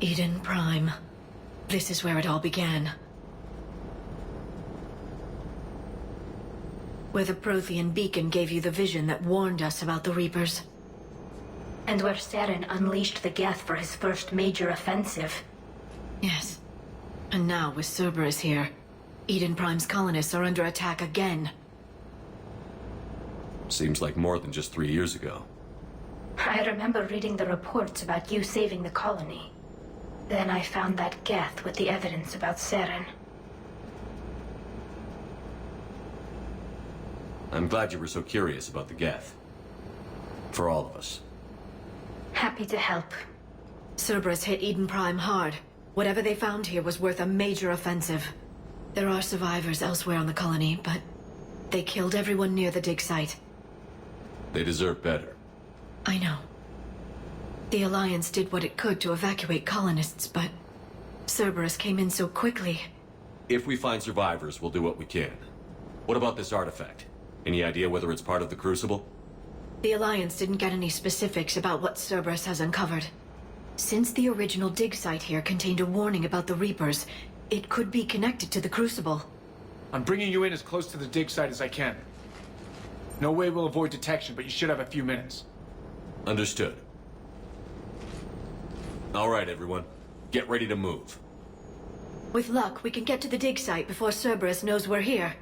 Eden Prime. This is where it all began. Where the Prothean beacon gave you the vision that warned us about the Reapers. And where Saren unleashed the Geth for his first major offensive. Yes. And now, with Cerberus here, Eden Prime's colonists are under attack again. Seems like more than just 3 years ago. I remember reading the reports about you saving the colony. Then I found that Geth with the evidence about Saren. I'm glad you were so curious about the Geth. For all of us. Happy to help. Cerberus hit Eden Prime hard. Whatever they found here was worth a major offensive. There are survivors elsewhere on the colony, but they killed everyone near the dig site. They deserve better. I know. The Alliance did what it could to evacuate colonists, but Cerberus came in so quickly. If we find survivors, we'll do what we can. What about this artifact? Any idea whether it's part of the Crucible? The Alliance didn't get any specifics about what Cerberus has uncovered. Since the original dig site here contained a warning about the Reapers, it could be connected to the Crucible. I'm bringing you in as close to the dig site as I can. No way we'll avoid detection, but you should have a few minutes. Understood. All right, everyone. Get ready to move. With luck, we can get to the dig site before Cerberus knows we're here.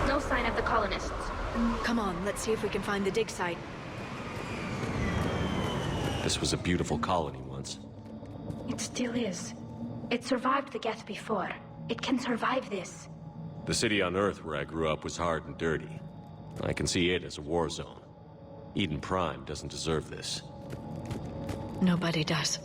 No sign of the colonists. Come on, let's see if we can find the dig site. This was a beautiful colony once. It still is. It survived the Geth before. It can survive this. The city on Earth where I grew up was hard and dirty. I can see it as a war zone. Eden Prime doesn't deserve this. Nobody does.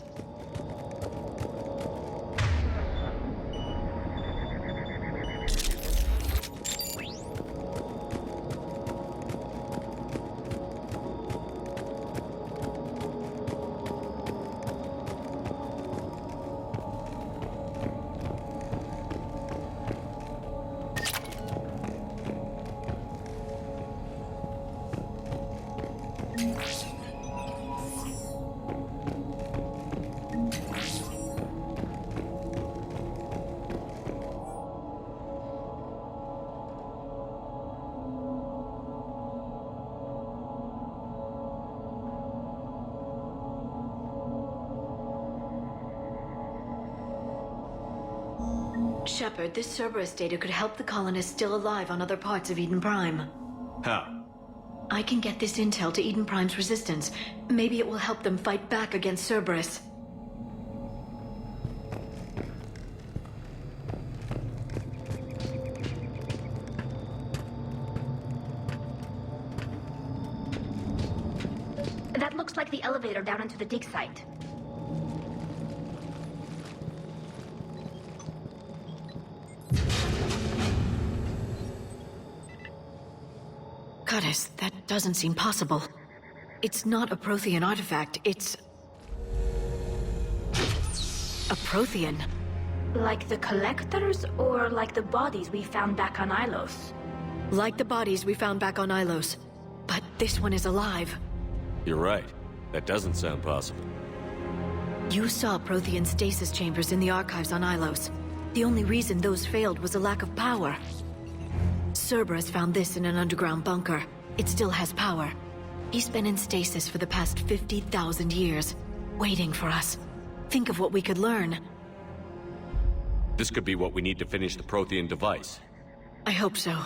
Shepard, this Cerberus data could help the colonists still alive on other parts of Eden Prime. How? I can get this intel to Eden Prime's resistance. Maybe it will help them fight back against Cerberus. That looks like the elevator down into the dig site. Goddess, that doesn't seem possible. It's not a Prothean artifact, it's a Prothean. Like the collectors, or like the bodies we found back on Ilos? Like the bodies we found back on Ilos. But this one is alive. You're right. That doesn't sound possible. You saw Prothean stasis chambers in the archives on Ilos. The only reason those failed was a lack of power. Cerberus found this in an underground bunker. It still has power. He's been in stasis for the past 50,000 years, waiting for us. Think of what we could learn. This could be what we need to finish the Prothean device. I hope so.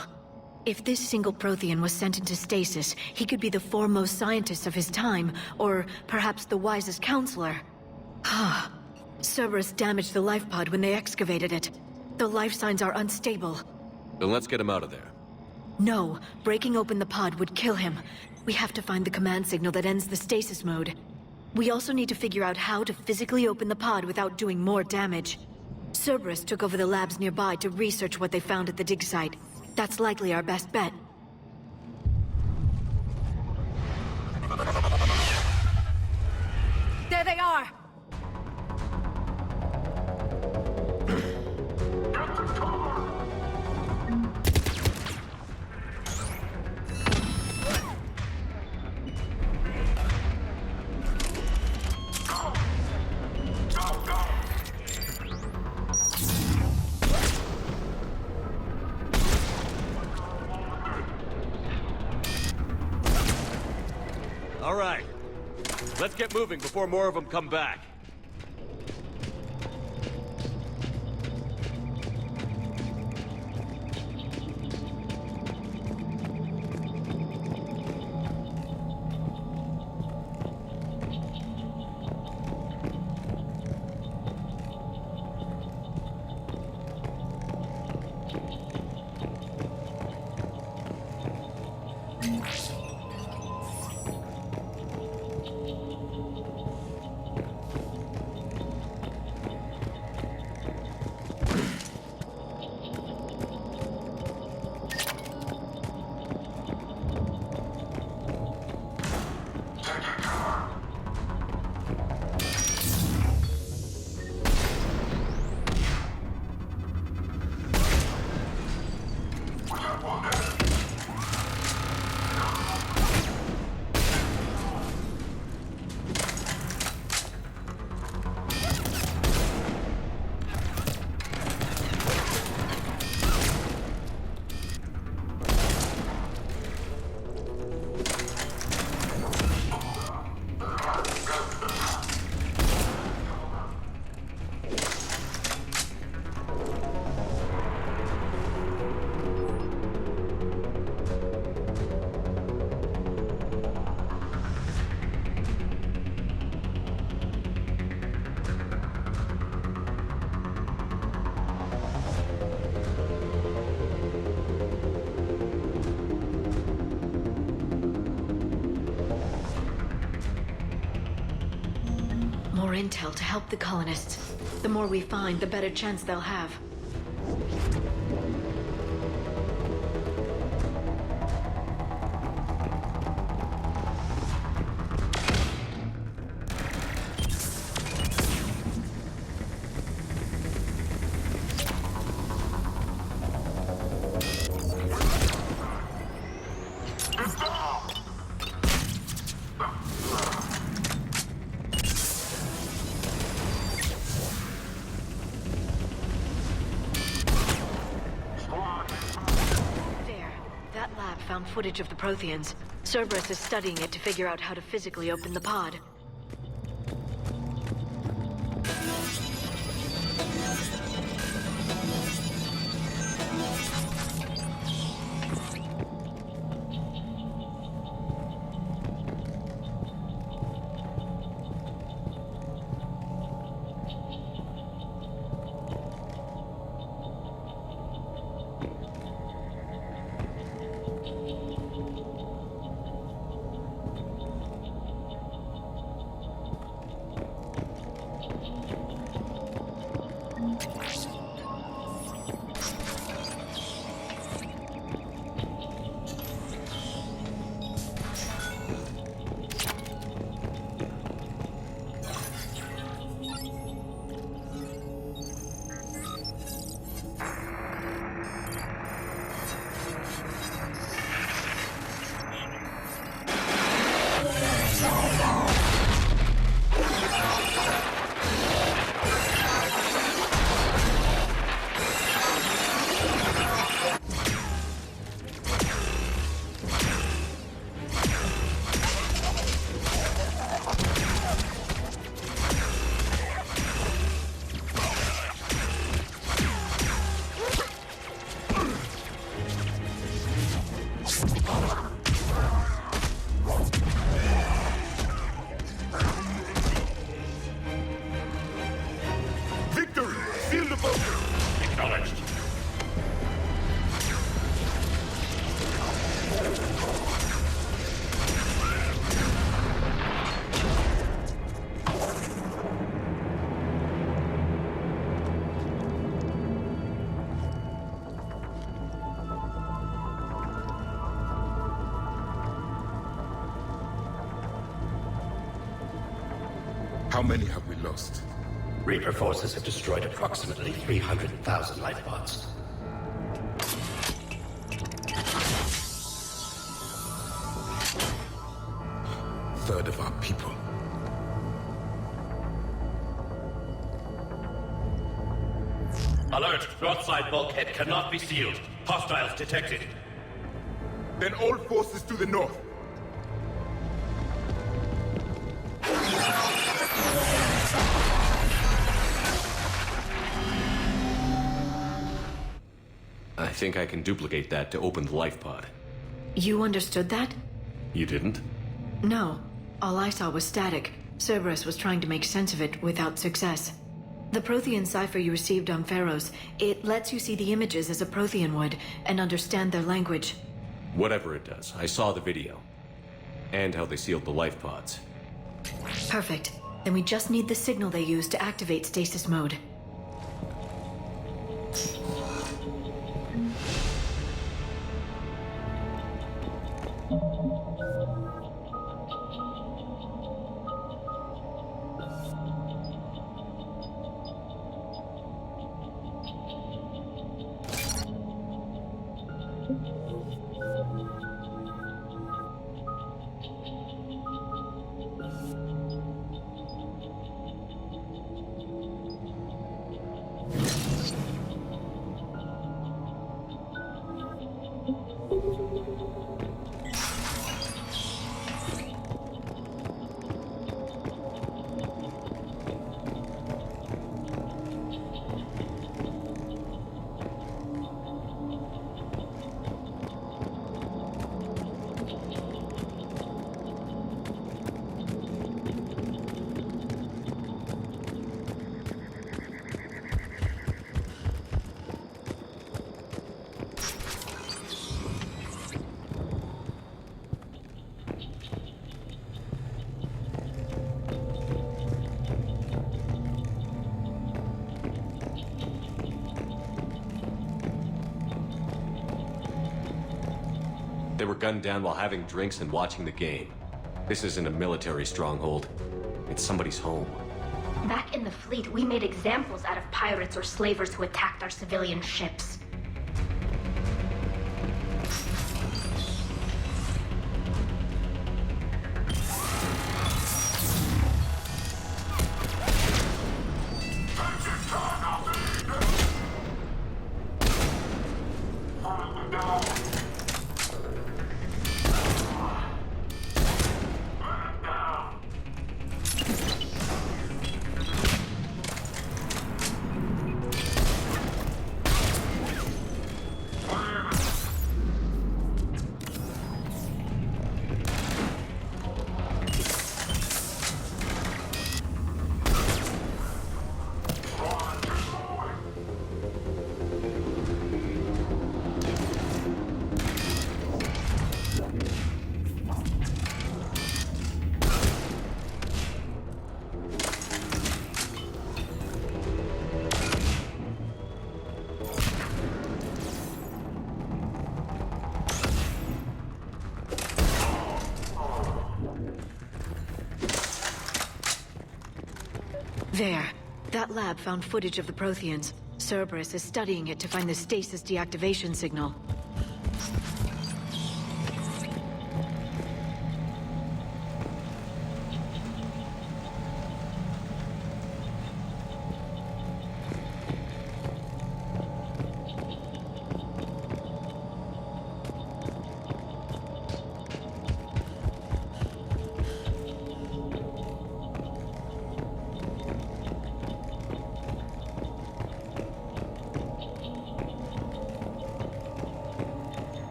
If this single Prothean was sent into stasis, he could be the foremost scientist of his time, or perhaps the wisest counselor. Cerberus damaged the life pod when they excavated it. The life signs are unstable. Then let's get him out of there. No, breaking open the pod would kill him. We have to find the command signal that ends the stasis mode. We also need to figure out how to physically open the pod without doing more damage. Cerberus took over the labs nearby to research what they found at the dig site. That's likely our best bet. There are! All right. Let's get moving before more of them come back. More intel to help the colonists. The more we find, the better chance they'll have. Found footage of the Protheans. Cerberus is studying it to figure out how to physically open the pod. How many have we lost? Reaper forces have destroyed approximately 300,000 life pods. Third of our people. Alert! Broadside bulkhead cannot be sealed. Hostiles detected. Then all forces to the north. I think I can duplicate that to open the life pod. You understood that? You didn't? No. All I saw was static. Cerberus was trying to make sense of it without success. The Prothean cipher you received on Pharaohs, it lets you see the images as a Prothean would and understand their language. Whatever it does, I saw the video. And how they sealed the life pods. Perfect. Then we just need the signal they used to activate stasis mode. They were gunned down while having drinks and watching the game. This isn't a military stronghold. It's somebody's home. Back in the fleet, we made examples out of pirates or slavers who attacked our civilian ships. There. That lab found footage of the Protheans. Cerberus is studying it to find the stasis deactivation signal.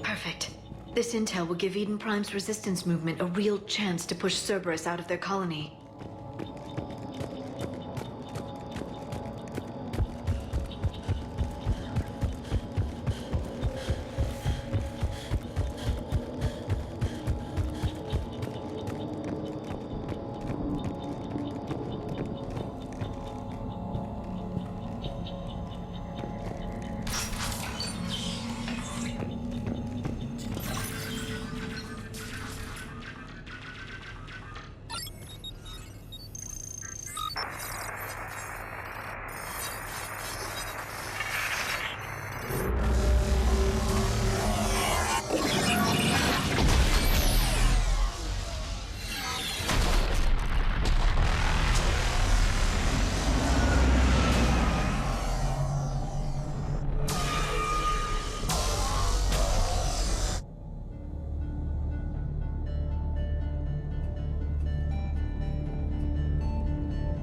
Perfect. This intel will give Eden Prime's resistance movement a real chance to push Cerberus out of their colony.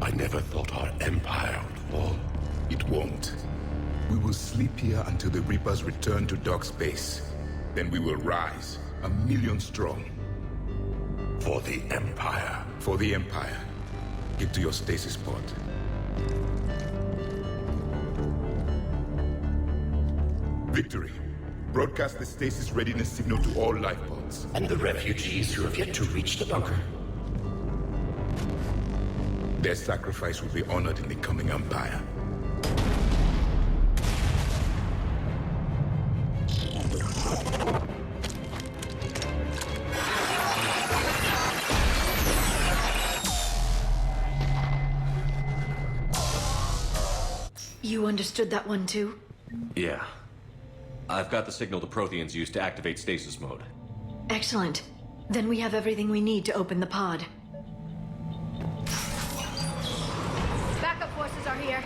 I never thought our empire would fall. It won't. We will sleep here until the Reapers return to Dock Space. Then we will rise, 1,000,000 strong. For the Empire. For the Empire. Get to your stasis pod. Victory. Broadcast the stasis readiness signal to all life pods. And the refugees who have yet to reach the bunker. Their sacrifice will be honored in the coming Empire. You understood that one too? Yeah. I've got the signal the Protheans use to activate stasis mode. Excellent. Then we have everything we need to open the pod. Backup forces are here.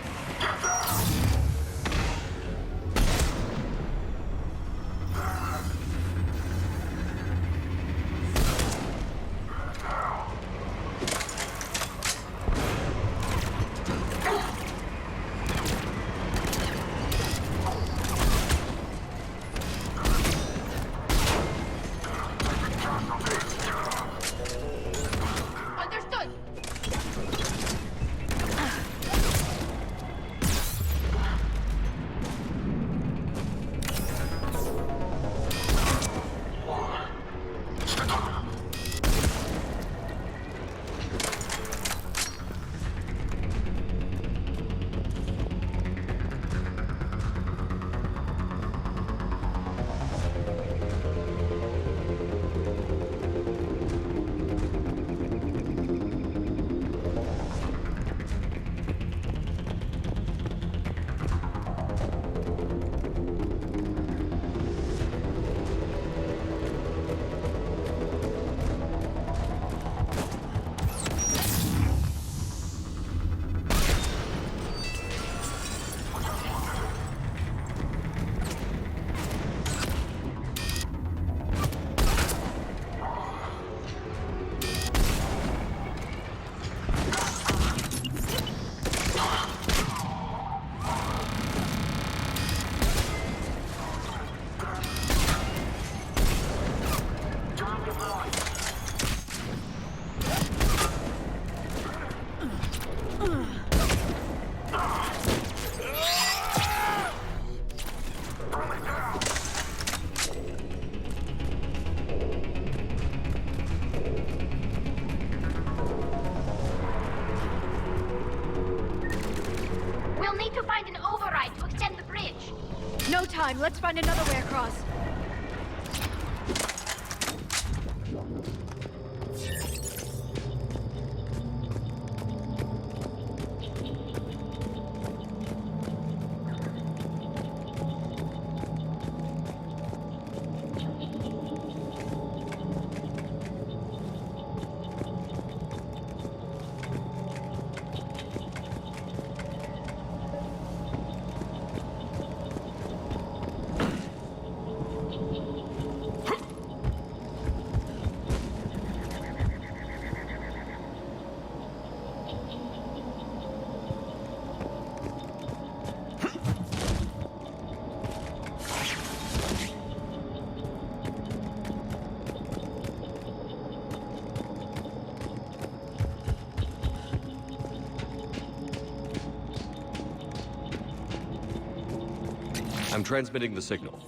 Understood. We'll need to find an override to extend the bridge. No time. Let's find another way across. I'm transmitting the signal.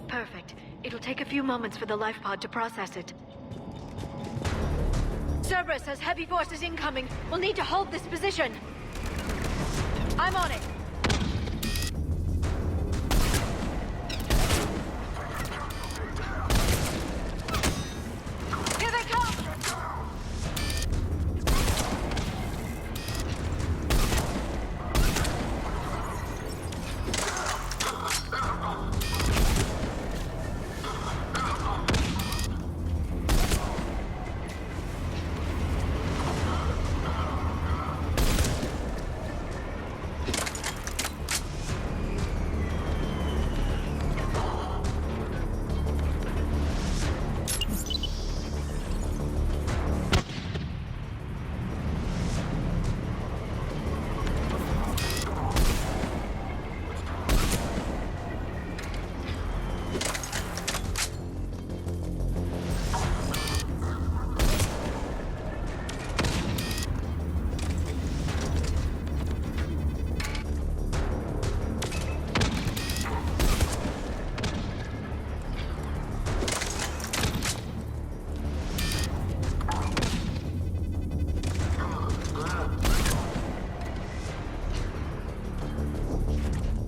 Perfect. It'll take a few moments for the life pod to process it. Cerberus has heavy forces incoming. We'll need to hold this position. I'm on it. Here they come!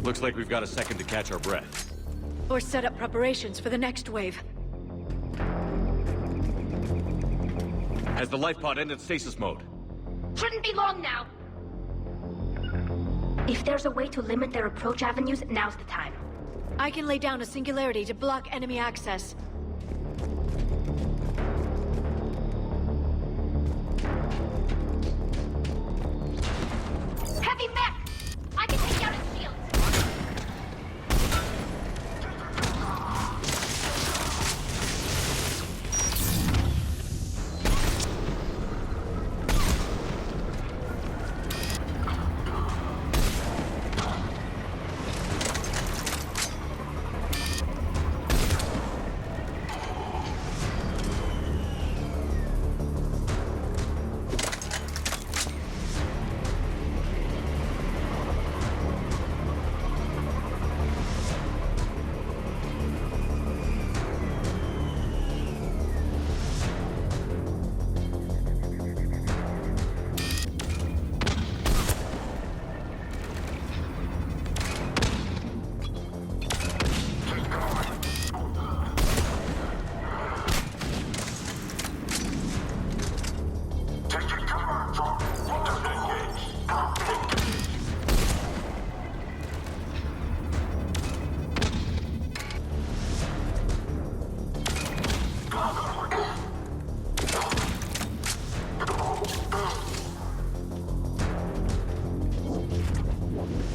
Looks like we've got a second to catch our breath. Or set up preparations for the next wave. Has the life pod ended stasis mode? Shouldn't be long now. If there's a way to limit their approach avenues, now's the time. I can lay down a singularity to block enemy access. Heavy mech! I can take out its shields.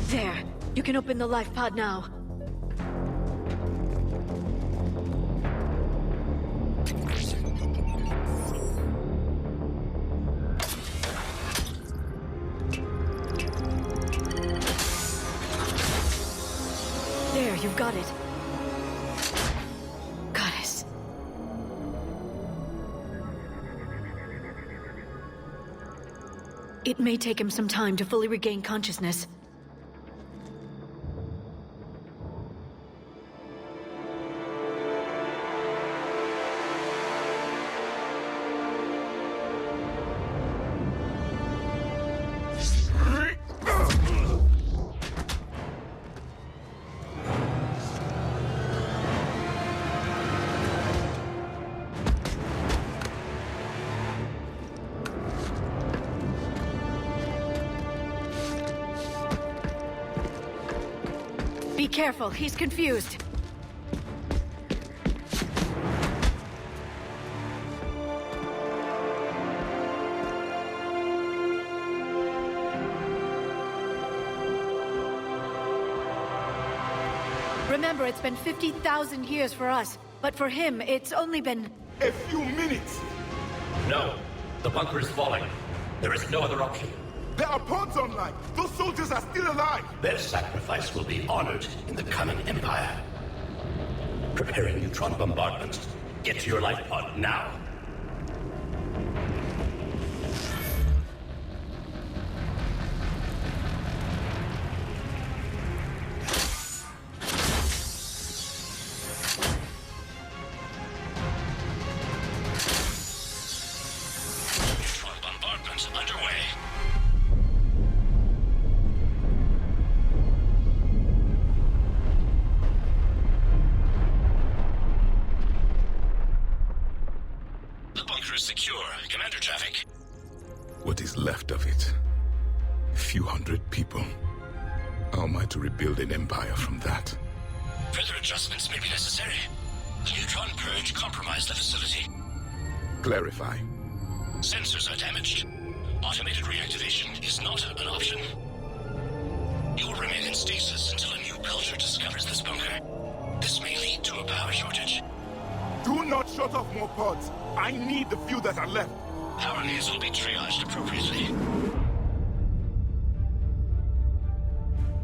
There. You can open the life pod now. There, you've got it. Goddess. It may take him some time to fully regain consciousness. Be careful, he's confused. Remember, it's been 50,000 years for us, but for him, it's only been... A few minutes! No. The bunker is falling. There is no other option. There are pods online! Those soldiers are still alive! Their sacrifice will be honored in the coming Empire. Preparing neutron bombardment. Get to your life pod now. Neutron bombardment underway. Secure. Commander traffic. What is left of it? A few hundred people. How am I to rebuild an empire from that? Further adjustments may be necessary. The neutron purge compromised the facility. Clarify. Sensors are damaged. Automated reactivation is not an option. You will remain in stasis until a new culture discovers this bunker. This may lead to a power shortage. Do not shut off more pods. I need the few that are left. Power needs will be triaged appropriately.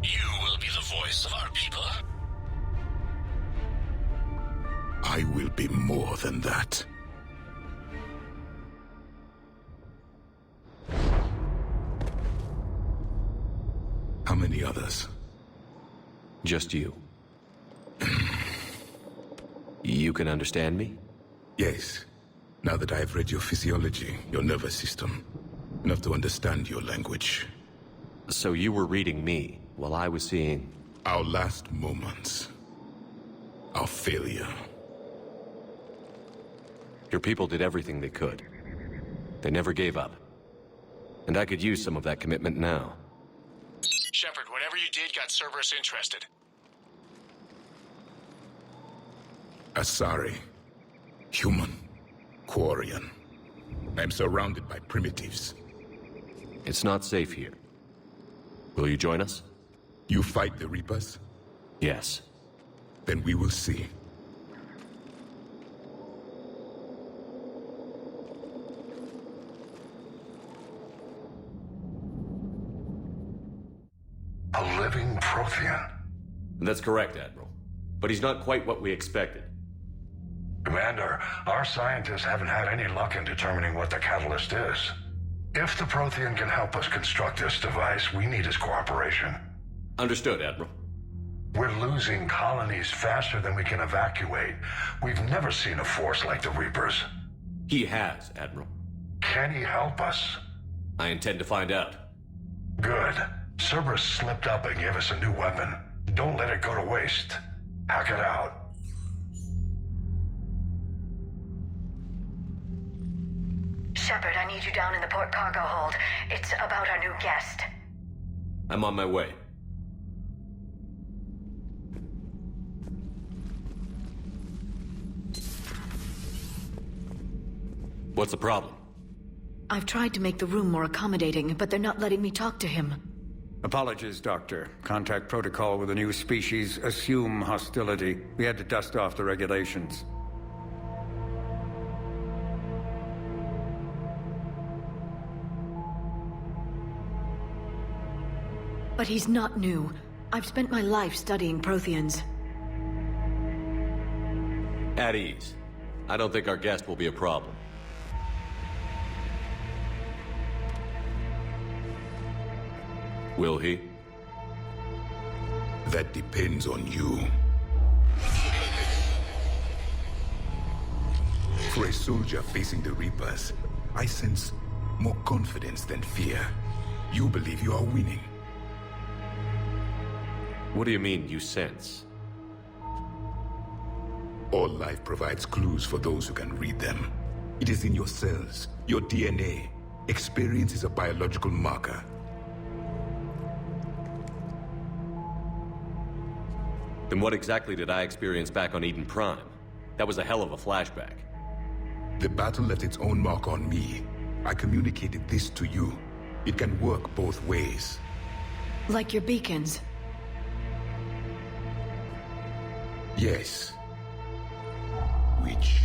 You will be the voice of our people. I will be more than that. How many others? Just you. You can understand me? Yes. Now that I have read your physiology, your nervous system, enough to understand your language. So you were reading me, while I was seeing... Our last moments. Our failure. Your people did everything they could. They never gave up. And I could use some of that commitment now. Shepard, whatever you did got Cerberus interested. Asari. Human. Quarian. I'm surrounded by primitives. It's not safe here. Will you join us? You fight the Reapers? Yes. Then we will see. A living Prothean. That's correct, Admiral. But he's not quite what we expected. Commander, our scientists haven't had any luck in determining what the catalyst is. If the Prothean can help us construct this device, we need his cooperation. Understood, Admiral. We're losing colonies faster than we can evacuate. We've never seen a force like the Reapers. He has, Admiral. Can he help us? I intend to find out. Good. Cerberus slipped up and gave us a new weapon. Don't let it go to waste. Hack it out. Shepard, I need you down in the port cargo hold. It's about our new guest. I'm on my way. What's the problem? I've tried to make the room more accommodating, but they're not letting me talk to him. Apologies, Doctor. Contact protocol with a new species. Assume hostility. We had to dust off the regulations. But he's not new. I've spent my life studying Protheans. At ease. I don't think our guest will be a problem. Will he? That depends on you. For a soldier facing the Reapers, I sense more confidence than fear. You believe you are winning. What do you mean, you sense? All life provides clues for those who can read them. It is in your cells, your DNA. Experience is a biological marker. Then what exactly did I experience back on Eden Prime? That was a hell of a flashback. The battle left its own mark on me. I communicated this to you. It can work both ways. Like your beacons. Yes. Which?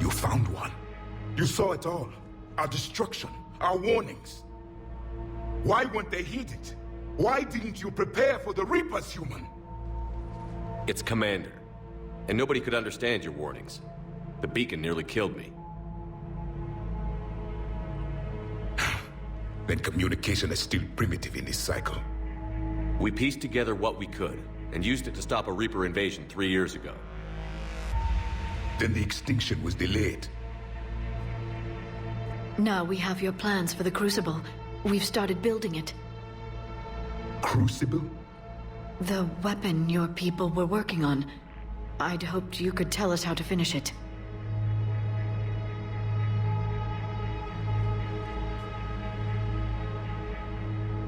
You found one. You saw it all. Our destruction, our warnings. Why weren't they heeded? Why didn't you prepare for the Reapers, human? It's Commander. And nobody could understand your warnings. The beacon nearly killed me. Then communication is still primitive in this cycle. We pieced together what we could, and used it to stop a Reaper invasion 3 years ago. Then the extinction was delayed. Now we have your plans for the Crucible. We've started building it. Crucible? The weapon your people were working on. I'd hoped you could tell us how to finish it.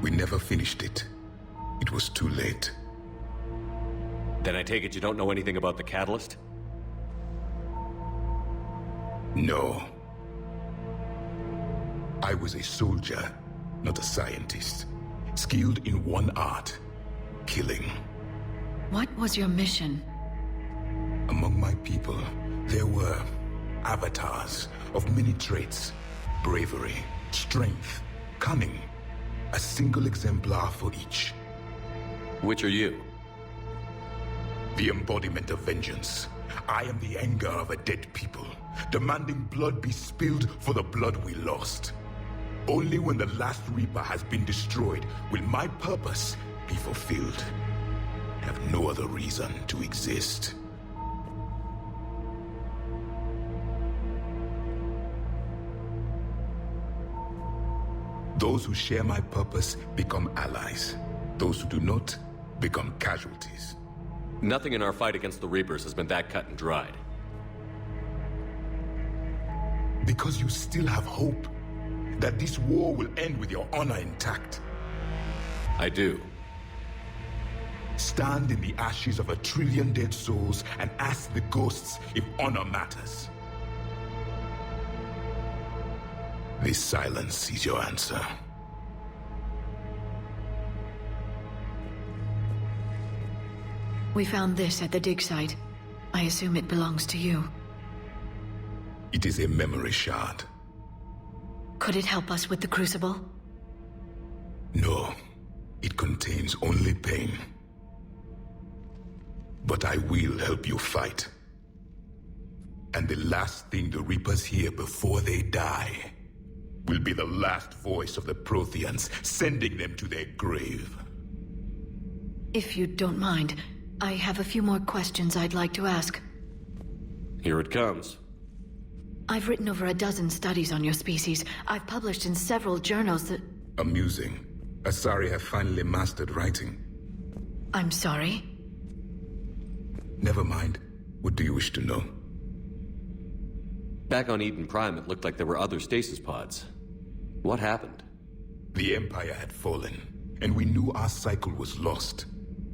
We never finished it. It was too late. Then I take it you don't know anything about the catalyst? No. I was a soldier, not a scientist. Skilled in one art: killing. What was your mission? Among my people, there were avatars of many traits. Bravery, strength, cunning. A single exemplar for each. Which are you? The embodiment of vengeance. I am the anger of a dead people, demanding blood be spilled for the blood we lost. Only when the last Reaper has been destroyed will my purpose be fulfilled. I have no other reason to exist. Those who share my purpose become allies. Those who do not become casualties. Nothing in our fight against the Reapers has been that cut and dried. Because you still have hope that this war will end with your honor intact. I do. Stand in the ashes of 1 trillion dead souls and ask the ghosts if honor matters. This silence is your answer. We found this at the dig site. I assume it belongs to you. It is a memory shard. Could it help us with the Crucible? No. It contains only pain. But I will help you fight. And the last thing the Reapers hear before they die will be the last voice of the Protheans, sending them to their grave. If you don't mind, I have a few more questions I'd like to ask. Here it comes. I've written over a dozen studies on your species. I've published in several journals that... Amusing. Asari have finally mastered writing. I'm sorry? Never mind. What do you wish to know? Back on Eden Prime, it looked like there were other stasis pods. What happened? The Empire had fallen, and we knew our cycle was lost.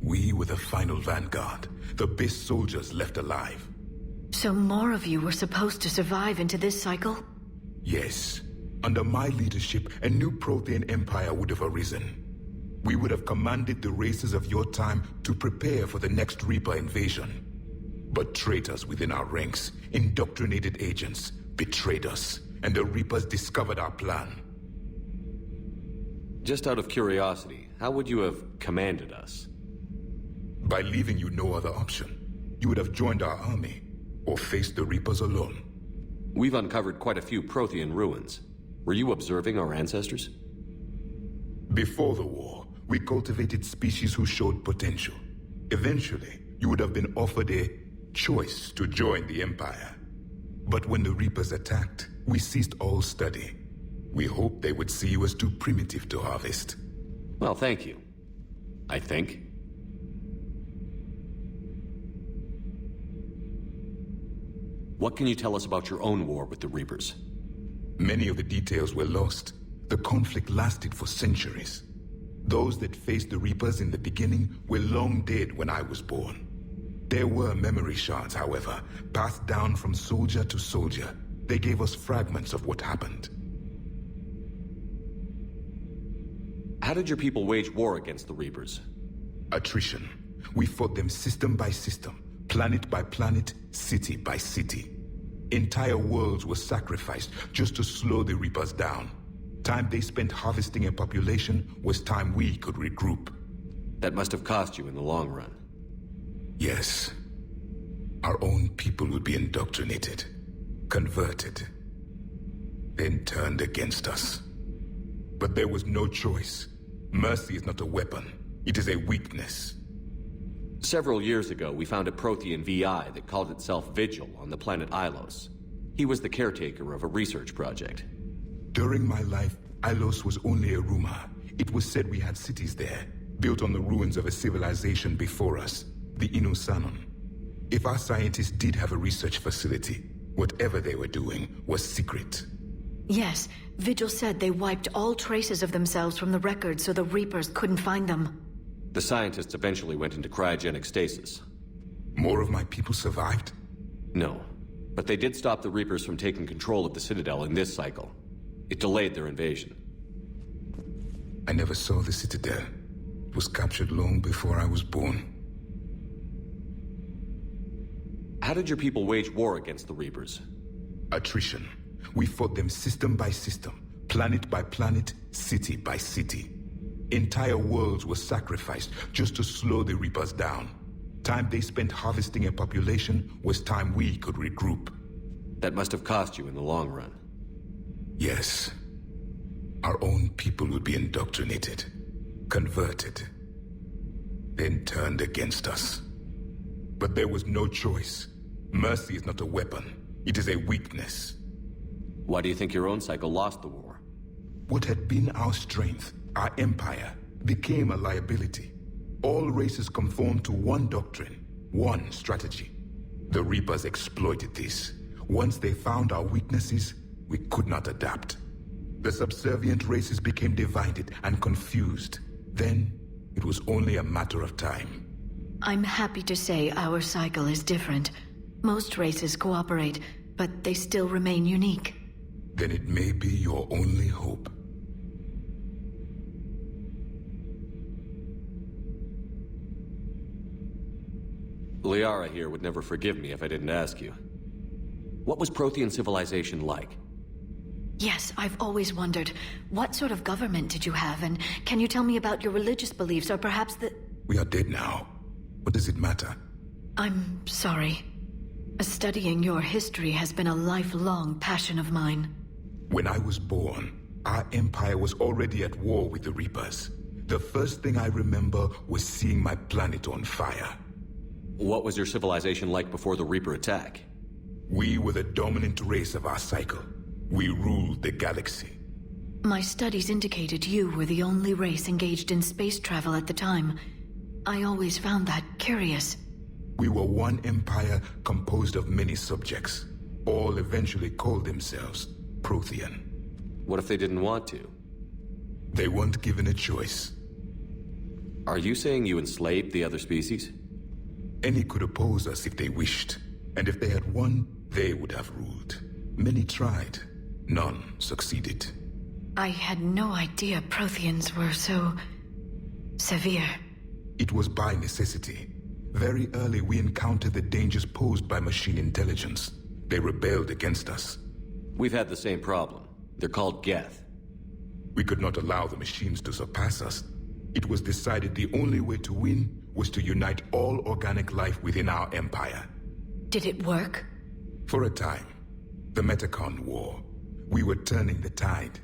We were the final vanguard, the best soldiers left alive. So more of you were supposed to survive into this cycle? Yes. Under my leadership, a new Prothean empire would have arisen. We would have commanded the races of your time to prepare for the next Reaper invasion. But traitors within our ranks, indoctrinated agents, betrayed us, and the Reapers discovered our plan. Just out of curiosity, how would you have commanded us? By leaving you no other option. You would have joined our army, or faced the Reapers alone. We've uncovered quite a few Prothean ruins. Were you observing our ancestors? Before the war, we cultivated species who showed potential. Eventually, you would have been offered a choice to join the Empire. But when the Reapers attacked, we ceased all study. We hoped they would see you as too primitive to harvest. Well, thank you. I think. What can you tell us about your own war with the Reapers? Many of the details were lost. The conflict lasted for centuries. Those that faced the Reapers in the beginning were long dead when I was born. There were memory shards, however, passed down from soldier to soldier. They gave us fragments of what happened. How did your people wage war against the Reapers? Attrition. We fought them system by system, planet by planet, city by city. Entire worlds were sacrificed just to slow the Reapers down. Time they spent harvesting a population was time we could regroup. That must have cost you in the long run. Yes. Our own people would be indoctrinated, converted, then turned against us. But there was no choice. Mercy is not a weapon. It is a weakness. Several years ago, we found a Prothean VI that called itself Vigil on the planet Ilos. He was the caretaker of a research project. During my life, Ilos was only a rumor. It was said we had cities there, built on the ruins of a civilization before us, the Inusanon. If our scientists did have a research facility, whatever they were doing was secret. Yes, Vigil said they wiped all traces of themselves from the records so the Reapers couldn't find them. The scientists eventually went into cryogenic stasis. More of my people survived? No, but they did stop the Reapers from taking control of the Citadel in this cycle. It delayed their invasion. I never saw the Citadel. It was captured long before I was born. How did your people wage war against the Reapers? Attrition. We fought them system by system, planet by planet, city by city. Entire worlds were sacrificed just to slow the Reapers down. Time they spent harvesting a population was time we could regroup. That must have cost you in the long run. Yes. Our own people would be indoctrinated, converted, then turned against us. But there was no choice. Mercy is not a weapon. It is a weakness. Why do you think your own cycle lost the war? What had been our strength, our empire, became a liability. All races conformed to one doctrine, one strategy. The Reapers exploited this. Once they found our weaknesses, we could not adapt. The subservient races became divided and confused. Then, it was only a matter of time. I'm happy to say our cycle is different. Most races cooperate, but they still remain unique. Then it may be your only hope. Liara here would never forgive me if I didn't ask you. What was Prothean civilization like? Yes, I've always wondered, what sort of government did you have, and can you tell me about your religious beliefs, or perhaps the... We are dead now. What does it matter? I'm sorry. Studying your history has been a lifelong passion of mine. When I was born, our empire was already at war with the Reapers. The first thing I remember was seeing my planet on fire. What was your civilization like before the Reaper attack? We were the dominant race of our cycle. We ruled the galaxy. My studies indicated you were the only race engaged in space travel at the time. I always found that curious. We were one empire composed of many subjects. All eventually called themselves Prothean. What if they didn't want to? They weren't given a choice. Are you saying you enslaved the other species? Any could oppose us if they wished. And if they had won, they would have ruled. Many tried. None succeeded. I had no idea Protheans were so... severe. It was by necessity. Very early we encountered the dangers posed by machine intelligence. They rebelled against us. We've had the same problem. They're called Geth. We could not allow the machines to surpass us. It was decided the only way to win was to unite all organic life within our empire. Did it work? For a time. The Metacon War. We were turning the tide.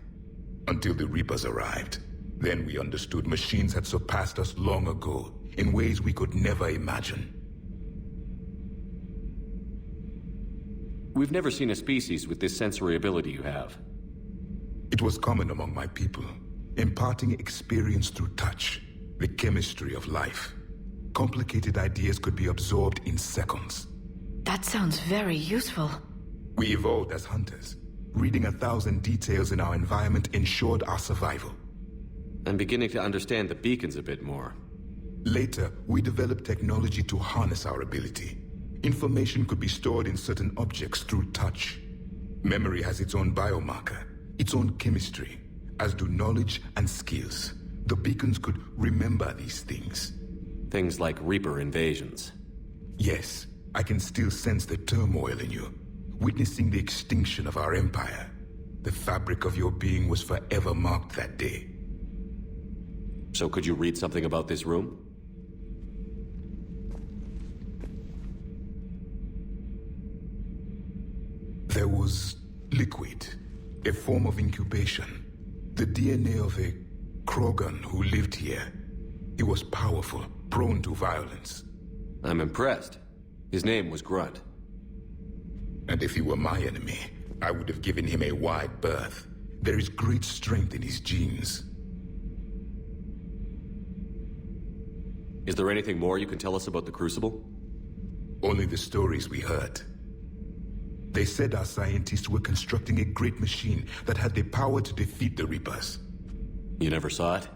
Until the Reapers arrived. Then we understood machines had surpassed us long ago, in ways we could never imagine. We've never seen a species with this sensory ability you have. It was common among my people, imparting experience through touch, the chemistry of life. Complicated ideas could be absorbed in seconds. That sounds very useful. We evolved as hunters. Reading 1,000 details in our environment ensured our survival. I'm beginning to understand the beacons a bit more. Later, we developed technology to harness our ability. Information could be stored in certain objects through touch. Memory has its own biomarker, its own chemistry, as do knowledge and skills. The beacons could remember these things. Things like Reaper invasions. Yes, I can still sense the turmoil in you, witnessing the extinction of our empire. The fabric of your being was forever marked that day. So could you read something about this room? There was liquid, a form of incubation. The DNA of a Krogan who lived here. He was powerful, prone to violence. I'm impressed. His name was Grunt. And if he were my enemy, I would have given him a wide berth. There is great strength in his genes. Is there anything more you can tell us about the Crucible? Only the stories we heard. They said our scientists were constructing a great machine that had the power to defeat the Reapers. You never saw it?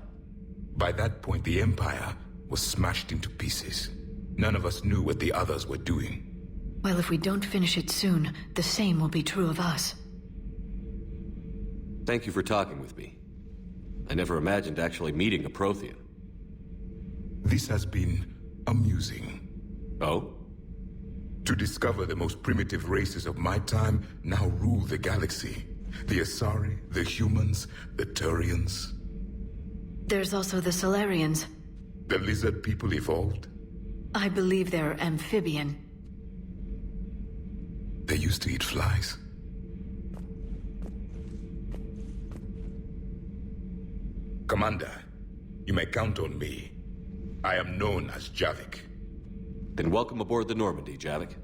By that point, the Empire was smashed into pieces. None of us knew what the others were doing. Well, if we don't finish it soon, the same will be true of us. Thank you for talking with me. I never imagined actually meeting a Prothean. This has been amusing. Oh? To discover the most primitive races of my time now rule the galaxy. The Asari, the humans, the Turians. There's also the Salarians. The lizard people evolved? I believe they're amphibian. They used to eat flies. Commander, you may count on me. I am known as Javik. Then welcome aboard the Normandy, Javik.